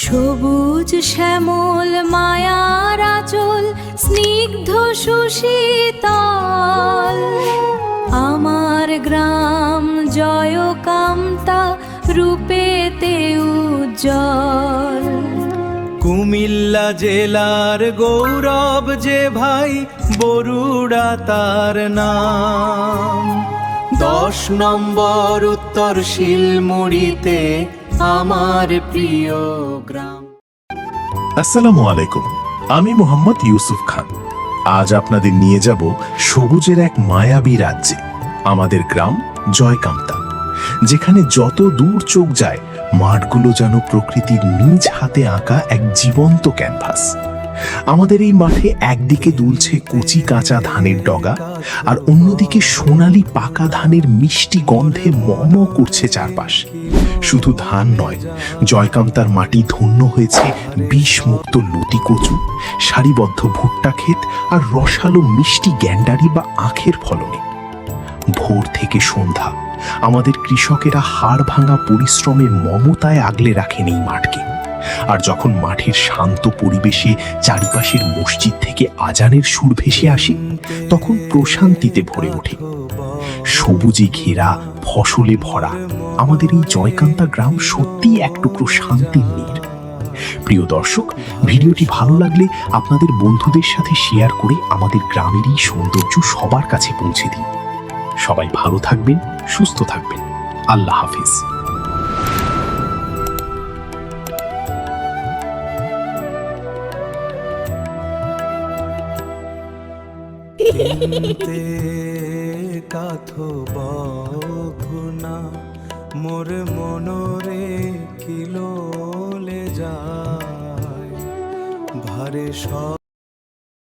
সবুজ শ্যামল মায়ার আঁচল, স্নিগ্ধ সুশীতল আমার গ্রাম জয়কামতা, রূপেতে উজ্জ্বল। কুমিল্লা জেলার গৌরব যে ভাই, বরুড়া তার নাম। 10 নম্বর উত্তর শিলমুড়িতে আমার প্রিয় গ্রাম। আসসালামু আলাইকুম, আমি মোহাম্মদ ইউসুফ খান। আজ আপনাদের নিয়ে যাব সবুজের এক মায়াবী রাজ্যে, আমাদের গ্রাম জয়কামতা, যেখানে যত দূর চোখ যায় মাঠগুলো যেন প্রকৃতির নিজ হাতে আঁকা এক জীবন্ত ক্যানভাস। আমাদের এই মাঠে একদিকে দুলছে কচি কাঁচা ধানের ডগা, আর অন্যদিকে সোনালি পাকা ধানের মিষ্টি গন্ধে মম করছে চারপাশ। শুধু ধান নয়, জয়কামতার মাটি ধন্য হয়েছে বিষমুক্ত লতি কচু, সারিবদ্ধ ভুট্টা ক্ষেত আর রসালো মিষ্টি গ্যান্ডারি বা আখের ফলনে। ভোর থেকে সন্ধ্যা আমাদের কৃষকেরা হাড় ভাঙা পরিশ্রমের মমতায় আগলে রাখেন এই মাঠকে। আর যখন মাঠের শান্ত পরিবেশে চারিপাশের মসজিদ থেকে আজানের সুর ভেসে আসে, তখন প্রশান্তিতে ভরে ওঠে। সবুজে ঘেরা, ফসলে ভরা আমাদের এই জয়কামতা গ্রাম সত্যি এক টুকরো শান্তির নীড়। প্রিয় দর্শক, ভিডিওটি ভালো লাগলে আপনাদের বন্ধুদের সাথে শেয়ার করে আমাদের গ্রামের এই সৌন্দর্য সবার কাছে পৌঁছে দিন। সবাই ভালো থাকবেন, সুস্থ থাকবেন। আল্লাহ হাফিজ। কাথো বঘুনা মোর মনরে কিলোলে যায় ভারে সব